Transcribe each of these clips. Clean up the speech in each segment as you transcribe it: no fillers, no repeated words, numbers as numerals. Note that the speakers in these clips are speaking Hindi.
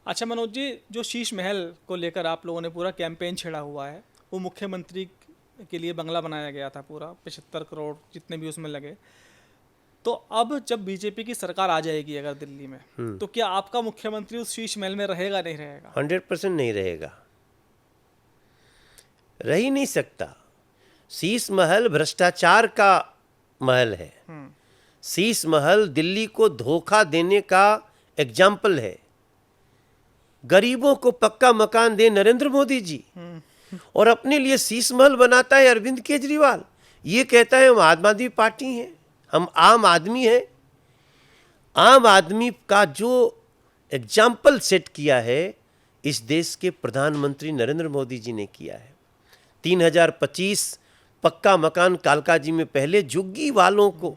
अच्छा मनोज जी, जो शीश महल को लेकर आप लोगों ने पूरा कैंपेन छेड़ा हुआ है, वो मुख्यमंत्री के लिए बंगला बनाया गया था, पूरा 75 करोड़ जितने भी उसमें लगे। तो अब जब बीजेपी की सरकार आ जाएगी अगर दिल्ली में, तो क्या आपका मुख्यमंत्री उस शीश महल में रहेगा, नहीं रहेगा? 100% नहीं रहेगा, रह ही नहीं सकता। शीश महल भ्रष्टाचार का महल है। शीश महल दिल्ली को धोखा देने का एग्जाम्पल है। गरीबों को पक्का मकान दे नरेंद्र मोदी जी, और अपने लिए शीश महल बनाता है अरविंद केजरीवाल। ये कहता है हम आम आदमी पार्टी हैं, हम आम आदमी हैं। आम आदमी का जो एग्जाम्पल सेट किया है इस देश के प्रधानमंत्री नरेंद्र मोदी जी ने किया है। 3025 पक्का मकान कालका जी में पहले, झुग्गी वालों को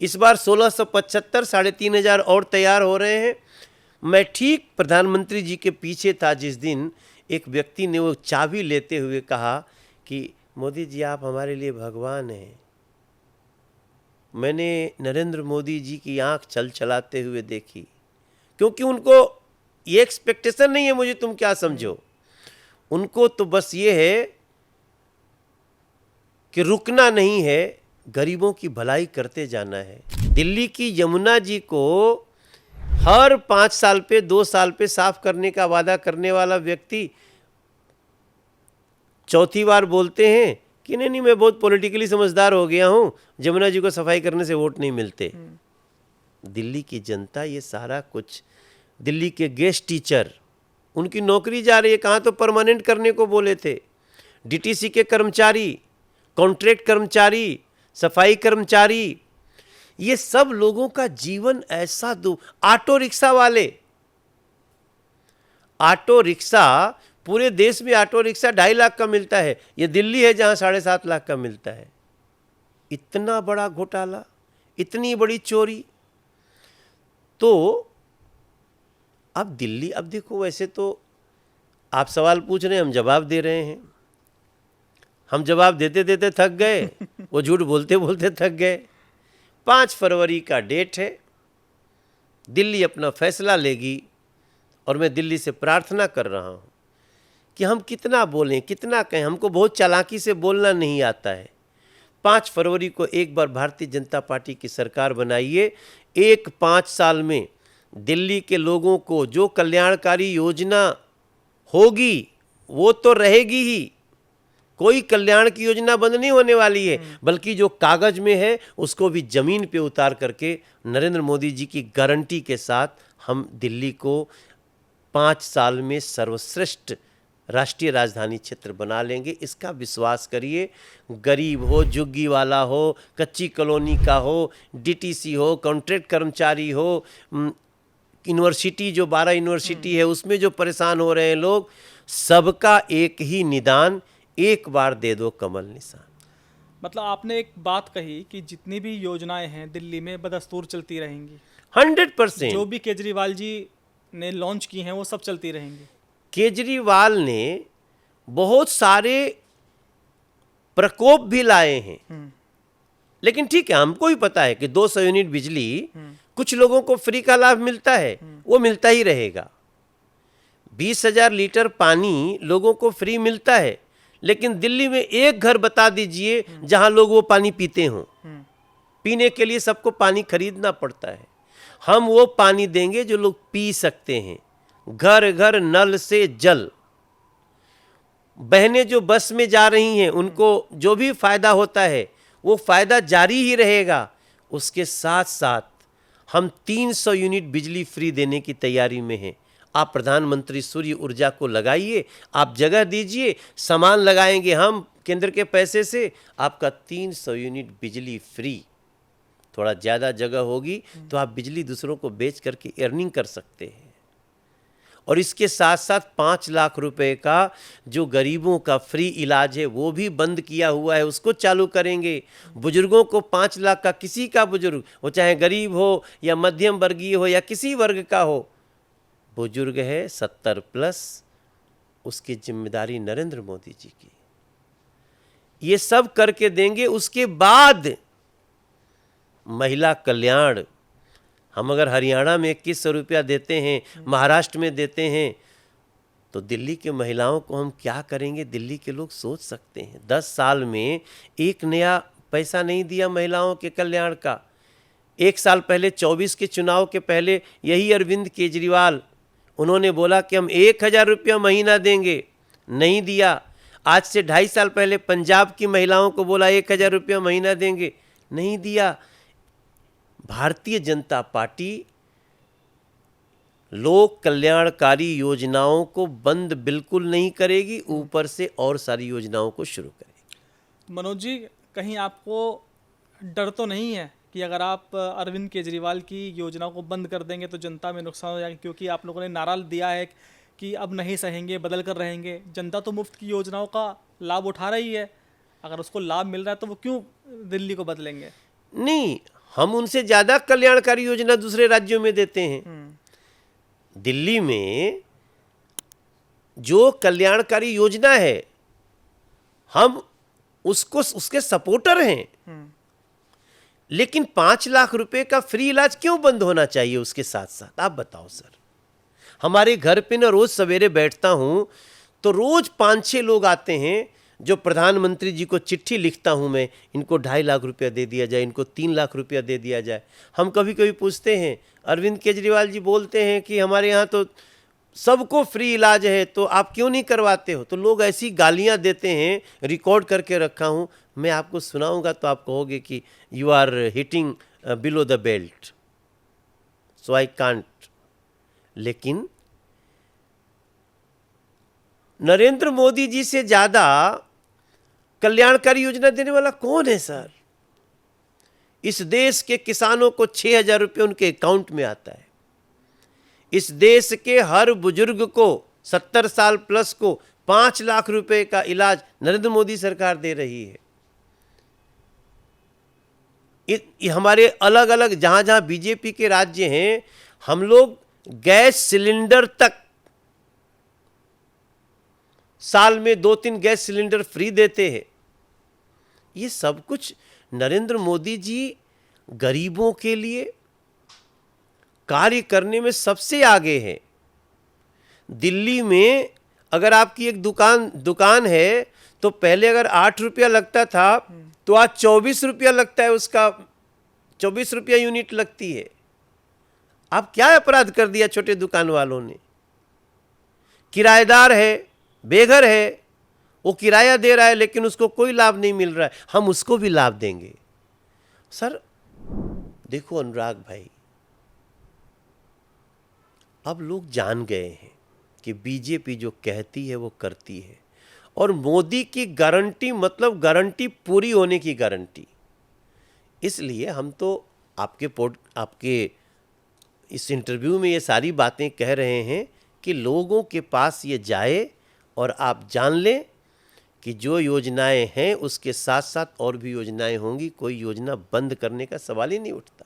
इस बार 1675, 3500 और तैयार हो रहे हैं। मैं ठीक प्रधानमंत्री जी के पीछे था जिस दिन एक व्यक्ति ने वो चाबी लेते हुए कहा कि मोदी जी आप हमारे लिए भगवान हैं। मैंने नरेंद्र मोदी जी की आंख छल छलाते हुए देखी, क्योंकि उनको ये एक्सपेक्टेशन नहीं है मुझे तुम क्या समझो। उनको तो बस ये है कि रुकना नहीं है, गरीबों की भलाई करते जाना है। दिल्ली की यमुना जी को हर 5 साल पे 2 साल पे साफ करने का वादा करने वाला व्यक्ति चौथी बार बोलते हैं कि नहीं मैं बहुत पॉलिटिकली समझदार हो गया हूं, यमुना जी को सफाई करने से वोट नहीं मिलते। दिल्ली की जनता ये सारा कुछ, दिल्ली के गेस्ट टीचर उनकी नौकरी जा रही है, कहाँ तो परमानेंट करने को बोले थे। डीटीसी के कर्मचारी, कॉन्ट्रैक्ट कर्मचारी, सफाई कर्मचारी, ये सब लोगों का जीवन ऐसा ऑटो रिक्शा वाले, ऑटो रिक्शा, पूरे देश में ऑटो रिक्शा 2.5 लाख का मिलता है, ये दिल्ली है जहां 7.5 लाख का मिलता है। इतना बड़ा घोटाला, इतनी बड़ी चोरी। तो अब दिल्ली, अब देखो वैसे तो आप सवाल पूछ रहे हैं, हम जवाब दे रहे हैं। हम जवाब देते देते थक गए, वो झूठ बोलते बोलते थक गए। 5 फरवरी का डेट है, दिल्ली अपना फैसला लेगी, और मैं दिल्ली से प्रार्थना कर रहा हूं कि हम कितना बोलें, कितना कहें, हमको बहुत चालाकी से बोलना नहीं आता है। 5 फरवरी को एक बार भारतीय जनता पार्टी की सरकार बनाइए। 5 साल में दिल्ली के लोगों को जो कल्याणकारी योजना होगी वो तो रहेगी ही, कोई कल्याण की योजना बंद नहीं होने वाली है, बल्कि जो कागज में है उसको भी जमीन पे उतार करके नरेंद्र मोदी जी की गारंटी के साथ हम दिल्ली को 5 साल में सर्वश्रेष्ठ राष्ट्रीय राजधानी क्षेत्र बना लेंगे। इसका विश्वास करिए। गरीब हो, झुग्गी वाला हो, कच्ची कॉलोनी का हो, डीटीसी हो, कॉन्ट्रैक्ट कर्मचारी हो, यूनिवर्सिटी जो 12 यूनिवर्सिटी है उसमें जो परेशान हो रहे हैं लोग, सबका एक ही निदान, एक बार दे दो कमल निशान। मतलब आपने एक बात कही कि जितनी भी योजनाएं हैं दिल्ली में बदस्तूर चलती रहेंगी, 100%। जो भी केजरीवाल जी ने लॉन्च की हैं वो सब चलती रहेंगी। केजरीवाल ने बहुत सारे प्रकोप भी लाए हैं, लेकिन ठीक है, हमको भी पता है कि 200 यूनिट बिजली कुछ लोगों को फ्री का लाभ मिलता है, वो मिलता ही रहेगा। 20,000 लीटर पानी लोगों को फ्री मिलता है, लेकिन दिल्ली में एक घर बता दीजिए जहां लोग वो पानी पीते हों। पीने के लिए सबको पानी खरीदना पड़ता है। हम वो पानी देंगे जो लोग पी सकते हैं, घर घर नल से जल। बहनें जो बस में जा रही हैं उनको जो भी फायदा होता है वो फायदा जारी ही रहेगा। उसके साथ साथ हम 300 यूनिट बिजली फ्री देने की तैयारी में हैं। आप प्रधानमंत्री सूर्य ऊर्जा को लगाइए, आप जगह दीजिए, सामान लगाएंगे हम केंद्र के पैसे से, आपका 300 यूनिट बिजली फ्री। थोड़ा ज़्यादा जगह होगी तो आप बिजली दूसरों को बेच करके अर्निंग कर सकते हैं। और इसके साथ साथ 5 लाख रुपए का जो गरीबों का फ्री इलाज है वो भी बंद किया हुआ है, उसको चालू करेंगे। बुजुर्गों को 5 लाख का, किसी का बुजुर्ग वो चाहे गरीब हो या मध्यम वर्गीय हो या किसी वर्ग का हो, बुजुर्ग है 70+, उसकी जिम्मेदारी नरेंद्र मोदी जी की। ये सब करके देंगे। उसके बाद महिला कल्याण, हम अगर हरियाणा में 2100 रुपया देते हैं, महाराष्ट्र में देते हैं, तो दिल्ली के महिलाओं को हम क्या करेंगे, दिल्ली के लोग सोच सकते हैं। 10 साल में एक नया पैसा नहीं दिया महिलाओं के कल्याण का। 1 साल पहले 24 के चुनाव के पहले यही अरविंद केजरीवाल, उन्होंने बोला कि हम 1000 रुपया महीना देंगे, नहीं दिया। आज से 2.5 साल पहले पंजाब की महिलाओं को बोला 1000 रुपया महीना देंगे, नहीं दिया। भारतीय जनता पार्टी लोक कल्याणकारी योजनाओं को बंद बिल्कुल नहीं करेगी, ऊपर से और सारी योजनाओं को शुरू करेगी। मनोज जी, कहीं आपको डर तो नहीं है कि अगर आप अरविंद केजरीवाल की योजनाओं को बंद कर देंगे तो जनता में नुकसान हो जाएगा? क्योंकि आप लोगों ने नारा दिया है कि अब नहीं सहेंगे, बदल कर रहेंगे। जनता तो मुफ्त की योजनाओं का लाभ उठा रही है, अगर उसको लाभ मिल रहा है तो वो क्यों दिल्ली को बदलेंगे? नहीं, हम उनसे ज़्यादा कल्याणकारी योजना दूसरे राज्यों में देते हैं। दिल्ली में जो कल्याणकारी योजना है, हम उसके सपोर्टर हैं। लेकिन 5 लाख रुपए का फ्री इलाज क्यों बंद होना चाहिए उसके साथ साथ? आप बताओ सर। हमारे घर पे ना रोज सवेरे बैठता हूं तो रोज 5-6 लोग आते हैं जो प्रधानमंत्री जी को चिट्ठी लिखता हूं मैं, इनको 2.5 लाख रुपया दे दिया जाए, इनको 3 लाख रुपया दे दिया जाए। हम कभी कभी पूछते हैं, अरविंद केजरीवाल जी बोलते हैं कि हमारे यहाँ तो सबको फ्री इलाज है, तो आप क्यों नहीं करवाते हो? तो लोग ऐसी गालियाँ देते हैं, रिकॉर्ड करके रखा हूँ, मैं आपको सुनाऊंगा तो आप कहोगे कि you are hitting below the belt, so I can't. लेकिन नरेंद्र मोदी जी से ज़्यादा कल्याणकारी योजना देने वाला कौन है सर? इस देश के किसानों को 6000 रुपये उनके अकाउंट में आता है। इस देश के हर बुजुर्ग को 70 साल प्लस को 5 लाख रुपए का इलाज नरेंद्र मोदी सरकार दे रही है। हमारे अलग अलग जहां जहां बीजेपी के राज्य हैं, हम लोग गैस सिलेंडर तक साल में 2-3 गैस सिलेंडर फ्री देते हैं। ये सब कुछ नरेंद्र मोदी जी गरीबों के लिए कार्य करने में सबसे आगे है। दिल्ली में अगर आपकी एक दुकान है तो पहले अगर 8 रुपया लगता था तो आज 24 रुपया लगता है, उसका 24 रुपया यूनिट लगती है। आप क्या अपराध कर दिया छोटे दुकान वालों ने? किराएदार है, बेघर है, वो किराया दे रहा है लेकिन उसको कोई लाभ नहीं मिल रहा है, हम उसको भी लाभ देंगे। सर देखो अनुराग भाई, अब लोग जान गए हैं कि बीजेपी जो कहती है वो करती है, और मोदी की गारंटी मतलब गारंटी पूरी होने की गारंटी। इसलिए हम तो आपके इस इंटरव्यू में ये सारी बातें कह रहे हैं कि लोगों के पास ये जाए और आप जान लें कि जो योजनाएं हैं उसके साथ साथ और भी योजनाएं होंगी। कोई योजना बंद करने का सवाल ही नहीं उठता।